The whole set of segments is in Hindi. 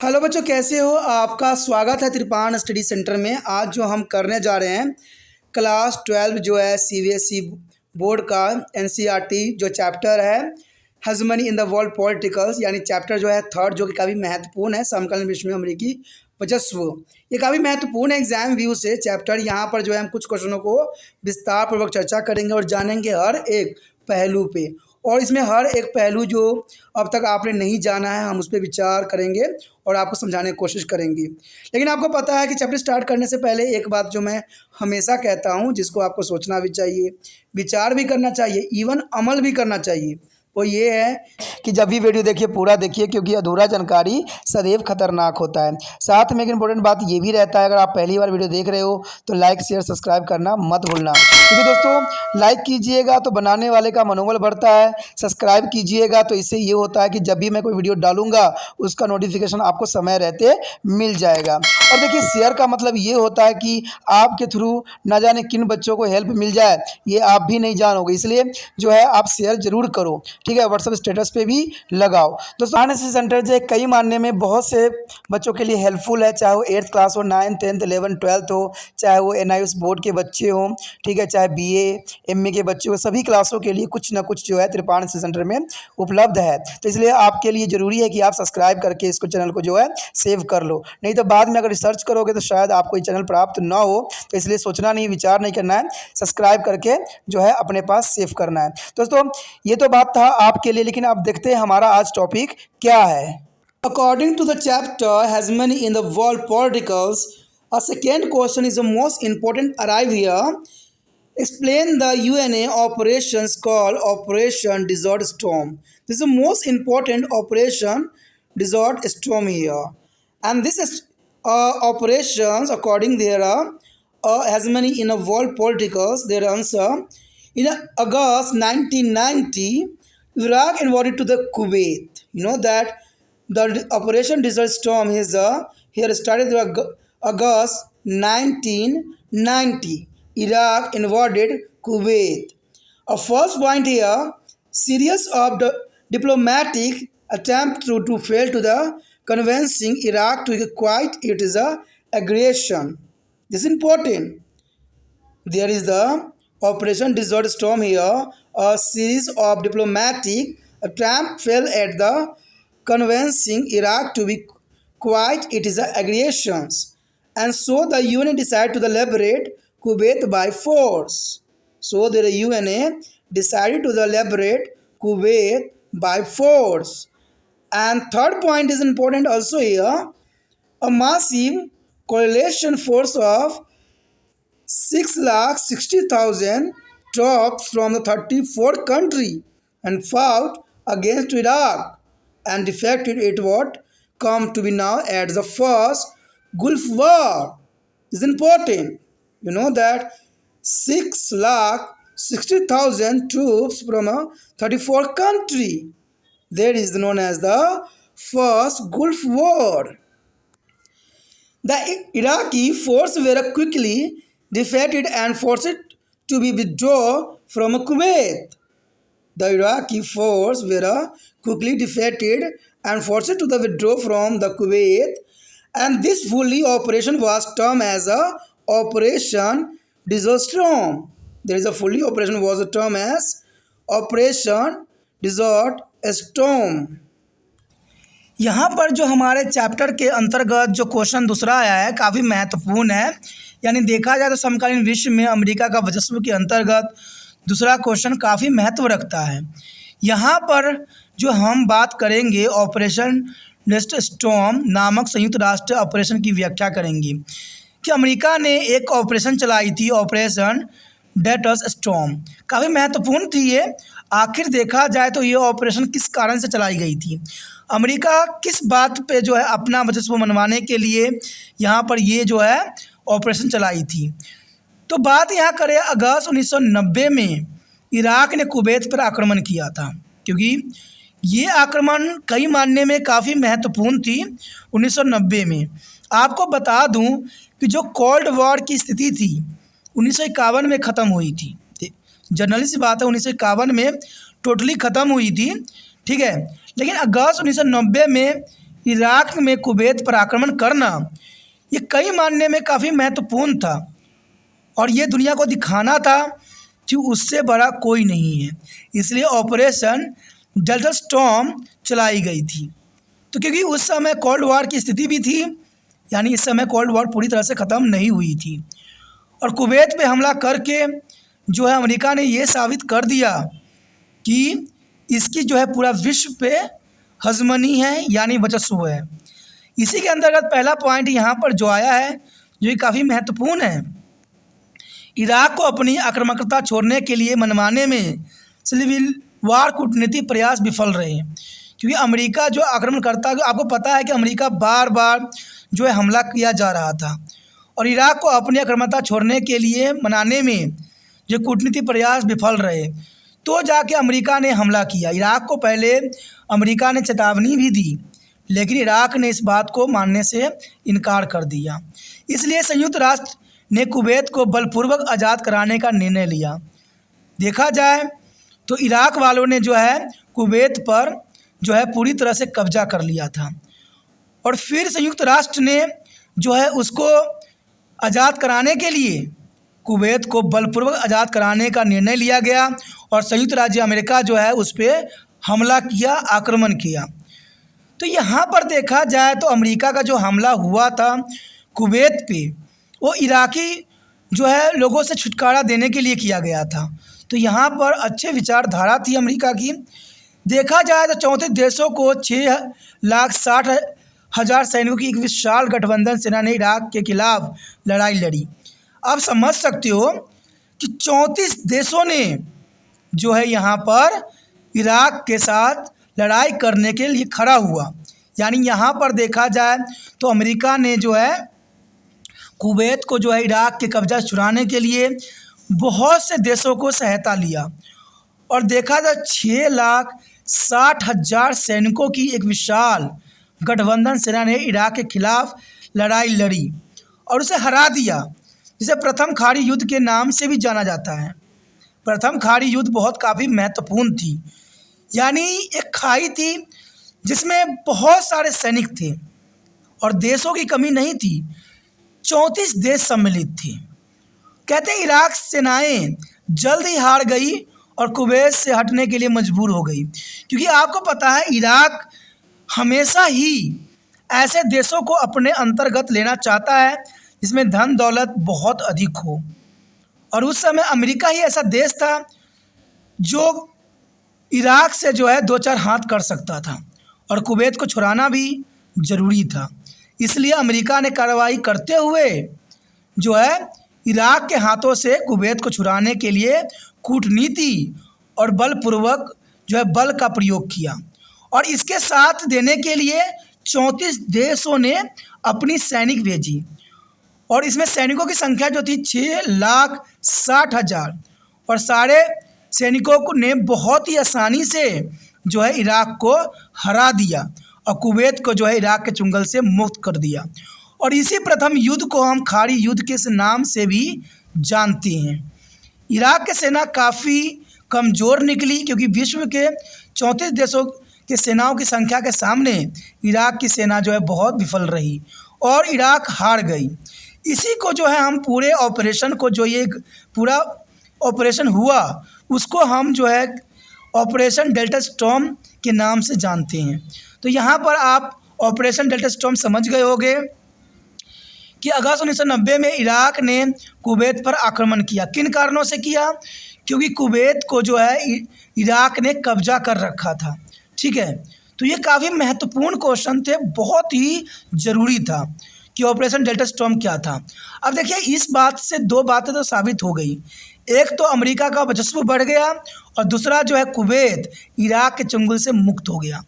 हेलो बच्चों, कैसे हो? आपका स्वागत है त्रिपाण स्टडी सेंटर में। आज जो हम करने जा रहे हैं क्लास 12 जो है सीबीएसई बोर्ड का एनसीईआरटी जो चैप्टर है hegemony in the world politicals, यानी चैप्टर जो है थर्ड, जो कि काफ़ी महत्वपूर्ण है। समकालीन विश्व में अमेरिकी वर्चस्व, ये काफ़ी महत्वपूर्ण है एग्जाम व्यू से चैप्टर। यहाँ पर जो है हम कुछ क्वेश्चनों को विस्तार पूर्वक चर्चा करेंगे और जानेंगे हर एक पहलू पे। और इसमें हर एक पहलू जो अब तक आपने नहीं जाना है, हम उस पर विचार करेंगे और आपको समझाने की कोशिश करेंगे। लेकिन आपको पता है कि चैप्टर स्टार्ट करने से पहले एक बात जो मैं हमेशा कहता हूं, जिसको आपको सोचना भी चाहिए, विचार भी करना चाहिए, इवन अमल भी करना चाहिए, वो ये है कि जब भी वीडियो देखिए पूरा देखिए, क्योंकि अधूरा जानकारी सदैव खतरनाक होता है। साथ में एक इंपॉर्टेंट बात ये भी रहता है, अगर आप पहली बार वीडियो देख रहे हो तो लाइक शेयर सब्सक्राइब करना मत भूलना, क्योंकि दोस्तों लाइक कीजिएगा तो बनाने वाले का मनोबल बढ़ता है, सब्सक्राइब कीजिएगा तो इससे ये होता है कि जब भी मैं कोई वीडियो डालूंगा उसका नोटिफिकेशन आपको समय रहते मिल जाएगा। और देखिए, शेयर का मतलब ये होता है कि आपके थ्रू ना जाने किन बच्चों को हेल्प मिल जाए, ये आप भी नहीं जानोगे, इसलिए जो है आप शेयर जरूर करो, ठीक है। व्हाट्सएप स्टेटस पे भी लगाओ। दोस्तों एनएसएस सेंटर जो है कई मानने में बहुत से बच्चों के लिए हेल्पफुल है, चाहे वो 8th क्लास हो, 9th 10th 11th 12th हो, चाहे वो एनआईएस बोर्ड के बच्चे हों, ठीक है, चाहे बीए एमए के बच्चे हो, सभी क्लासों के लिए कुछ ना कुछ जो है त्रिपाण एनएसएस सेंटर में उपलब्ध है। तो इसलिए आपके लिए ज़रूरी है कि आप सब्सक्राइब करके इसको चैनल को जो है सेव कर लो, नहीं तो बाद में अगर रिसर्च करोगे तो शायद आपको ये चैनल प्राप्त ना हो। तो इसलिए सोचना नहीं, विचार नहीं करना है, सब्सक्राइब करके जो है अपने पास सेव करना है। दोस्तों ये तो बात था आपके लिए, लेकिन आप देखते हैं हमारा आज टॉपिक क्या है। According to the chapter hegemony in the world politicals, a second question is the most important arrive here. Explain the UNA operations called Operation Desert Storm. This is the most important Operation Desert Storm here. And this is operations according there has many in a world politicals. Their answer: in August 1990, Iraq invaded to the Kuwait. You know that the Operation Desert Storm is here started August 1990. Iraq invaded Kuwait. A first point here: series of the diplomatic attempt to fail to the convincing Iraq to quit it is a aggression. This is important. There is the Operation Desert Storm here. A series of diplomatic attempts fail at the convincing Iraq to be quit it is a aggressions, and so the UN decided to liberate Kuwait by force. So the UNA decided to liberate Kuwait by force. And third point is important also here: a massive coalition force of 660,000 troops from the 34th country and fought against Iraq and defeated it what come to be now as the first Gulf War. Is important. You know that 660,000 troops from a 34th country. That is known as the first Gulf War. The Iraqi forces were quickly defeated and forced to be withdraw from Kuwait. The Iraqi forces were quickly defeated and forced to withdraw from the Kuwait, and this fully operation was termed as a Operation Desert Storm. There is a fully operation was termed as Operation Desert Storm. यहाँ पर जो हमारे चैप्टर के अंतर्गत जो क्वेश्चन दूसरा आया है काफ़ी महत्वपूर्ण है, यानी देखा जाए तो समकालीन विश्व में अमेरिका का वर्चस्व के अंतर्गत दूसरा क्वेश्चन काफ़ी महत्व रखता है। यहाँ पर जो हम बात करेंगे ऑपरेशन डेजर्ट स्टॉर्म नामक संयुक्त राष्ट्र ऑपरेशन की व्याख्या करेंगे कि अमेरिका ने एक ऑपरेशन चलाई थी, ऑपरेशन डेजर्ट स्टॉर्म। काफ़ी महत्वपूर्ण थी ये। आखिर देखा जाए तो ये ऑपरेशन किस कारण से चलाई गई थी, अमेरिका किस बात पे जो है अपना वर्चस्व मनवाने के लिए यहाँ पर ये जो है ऑपरेशन चलाई थी। तो बात यहाँ करें अगस्त 1990 में इराक ने कुवैत पर आक्रमण किया था, क्योंकि ये आक्रमण कई मानने में काफ़ी महत्वपूर्ण थी 1990 में। आपको बता दूं कि जो कोल्ड वॉर की स्थिति थी 1951 में ख़त्म हुई थी। जनरली सी बात है, 1951 में टोटली ख़त्म हुई थी, ठीक है। लेकिन अगस्त 1990 में इराक में कुवैत पर आक्रमण करना ये कई मायने में काफ़ी महत्वपूर्ण था और ये दुनिया को दिखाना था कि उससे बड़ा कोई नहीं है। इसलिए ऑपरेशन डेल्टा स्टॉर्म चलाई गई थी। तो क्योंकि उस समय कोल्ड वॉर की स्थिति भी थी, यानी इस समय कोल्ड वॉर पूरी तरह से ख़त्म नहीं हुई थी, और कुवैत पे हमला करके जो है अमेरिका ने ये साबित कर दिया कि इसकी जो है पूरा विश्व पे हज़मनी है, यानी वर्चस्व है। इसी के अंतर्गत पहला पॉइंट यहाँ पर जो आया है जो ये काफ़ी महत्वपूर्ण है, इराक को अपनी आक्रामकता छोड़ने के लिए मनवाने में सिविल वार कूटनीति प्रयास विफल रहे, क्योंकि अमेरिका जो आक्रमण करता है, आपको पता है कि अमेरिका बार बार जो है हमला किया जा रहा था और इराक को अपनी आक्रामकता छोड़ने के लिए मनाने में जो कूटनीतिक प्रयास विफल रहे, तो जाके अमेरिका ने हमला किया। इराक को पहले अमेरिका ने चेतावनी भी दी, लेकिन इराक ने इस बात को मानने से इनकार कर दिया। इसलिए संयुक्त राष्ट्र ने कुवैत को बलपूर्वक आज़ाद कराने का निर्णय लिया। देखा जाए तो इराक वालों ने जो है कुवैत पर जो है पूरी तरह से कब्जा कर लिया था और फिर संयुक्त राष्ट्र ने जो है उसको आज़ाद कराने के लिए कुवैत को बलपूर्वक आज़ाद कराने का निर्णय लिया गया और संयुक्त राज्य अमेरिका जो है उस पर हमला किया, आक्रमण किया। तो यहाँ पर देखा जाए तो अमेरिका का जो हमला हुआ था कुवैत पे, वो इराकी जो है लोगों से छुटकारा देने के लिए किया गया था। तो यहाँ पर अच्छे विचारधारा थी अमेरिका की। देखा जाए तो 34 देशों को 6,60,000 सैनिकों की एक विशाल गठबंधन सेना ने इराक के खिलाफ लड़ाई लड़ी। आप समझ सकते हो कि 34 देशों ने जो है यहाँ पर इराक के साथ लड़ाई करने के लिए खड़ा हुआ। यानी यहाँ पर देखा जाए तो अमेरिका ने जो है कुवैत को जो है इराक के कब्जा छुड़ाने के लिए बहुत से देशों को सहायता लिया और देखा जाए 6,60,000 सैनिकों की एक विशाल गठबंधन सेना ने इराक के खिलाफ लड़ाई लड़ी और उसे हरा दिया, जिसे प्रथम खाड़ी युद्ध के नाम से भी जाना जाता है। प्रथम खाड़ी युद्ध बहुत काफ़ी महत्वपूर्ण थी, यानी एक खाई थी जिसमें बहुत सारे सैनिक थे और देशों की कमी नहीं थी, 34 देश सम्मिलित थे। कहते हैं इराक सेनाएं जल्द ही हार गई और कुवैत से हटने के लिए मजबूर हो गई, क्योंकि आपको पता है इराक हमेशा ही ऐसे देशों को अपने अंतर्गत लेना चाहता है जिसमें धन दौलत बहुत अधिक हो, और उस समय अमेरिका ही ऐसा देश था जो इराक से जो है दो चार हाथ कर सकता था और कुवैत को छुड़ाना भी ज़रूरी था। इसलिए अमेरिका ने कार्रवाई करते हुए जो है इराक के हाथों से कुवैत को छुड़ाने के लिए कूटनीति और बलपूर्वक जो है बल का प्रयोग किया और इसके साथ देने के लिए 34 देशों ने अपनी सैनिक भेजी और इसमें सैनिकों की संख्या जो थी 6,60,000 और सारे सैनिकों को ने बहुत ही आसानी से जो है इराक को हरा दिया और कुवैत को जो है इराक के चुंगल से मुक्त कर दिया। और इसी प्रथम युद्ध को हम खाड़ी युद्ध के नाम से भी जानते हैं। इराक की सेना काफ़ी कमज़ोर निकली, क्योंकि विश्व के 34 देशों के सेनाओं की संख्या के सामने इराक की सेना जो है बहुत विफल रही और इराक हार गई। इसी को जो है हम पूरे ऑपरेशन को, जो ये पूरा ऑपरेशन हुआ, उसको हम जो है ऑपरेशन डेल्टा स्टॉर्म के नाम से जानते हैं। तो यहाँ पर आप ऑपरेशन डेल्टा स्टॉर्म समझ गए होंगे कि अगस्त 1990 में इराक ने कुवैत पर आक्रमण किया। किन कारणों से किया? क्योंकि कुवैत को जो है इराक ने कब्जा कर रखा था। ठीक है, तो ये काफ़ी महत्वपूर्ण क्वेश्चन थे, बहुत ही ज़रूरी था कि ऑपरेशन डेल्टा स्टॉर्म क्या था। अब देखिए, इस बात से दो बातें तो साबित हो गई। एक तो अमेरिका का वर्चस्व बढ़ गया और दूसरा जो है कुवैत इराक के चंगुल से मुक्त हो गया।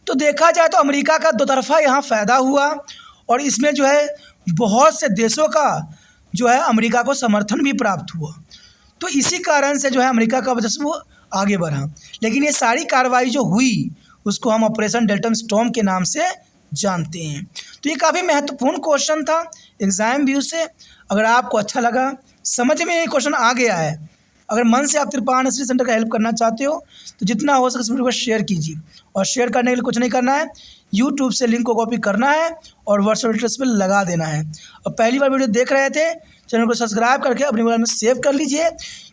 तो देखा जाए तो अमेरिका का दो तरफा यहाँ फ़ायदा हुआ और इसमें जो है बहुत से देशों का जो है अमेरिका को समर्थन भी प्राप्त हुआ। तो इसी कारण से जो है अमेरिका का वर्चस्व आगे बढ़ा। लेकिन ये सारी कार्रवाई जो हुई उसको हम ऑपरेशन डेल्टा स्टॉर्म के नाम से जानते हैं। तो ये काफ़ी महत्वपूर्ण क्वेश्चन था एग्ज़ाम व्यू से। अगर आपको अच्छा लगा, समझ में ये क्वेश्चन आ गया है, अगर मन से आप त्रिपाण स्टडी सेंटर का हेल्प करना चाहते हो तो जितना हो सके इस वीडियो को शेयर कीजिए। और शेयर करने के लिए कुछ नहीं करना है, यूट्यूब से लिंक को कॉपी करना है और व्हाट्सएप स्टेटस पे लगा देना है। और पहली बार वीडियो देख रहे थे, चैनल को सब्सक्राइब करके अपने मोबाइल में सेव कर लीजिए,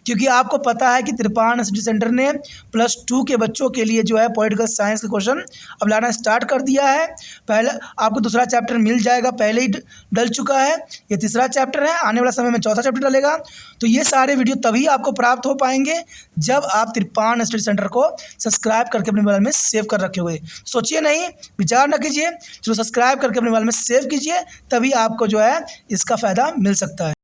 क्योंकि आपको पता है कि त्रिपाण स्टडी सेंटर ने +2 के बच्चों के लिए जो है पॉलिटिकल साइंस के क्वेश्चन अब लाना स्टार्ट कर दिया है। पहले आपको दूसरा चैप्टर मिल जाएगा, पहले ही डल चुका है, ये तीसरा चैप्टर है, आने वाला समय में चौथा चैप्टर डलेगा। तो ये सारे वीडियो तभी आपको प्राप्त हो पाएंगे जब आप त्रिपाण स्टडी सेंटर को सब्सक्राइब करके अपने मोबाइल में सेव कर रखे हुए। सोचिए नहीं, विचार न कीजिए, चलो सब्सक्राइब करके अपने मोबाइल में सेव कीजिए, तभी आपको जो है इसका फ़ायदा मिल सकता है।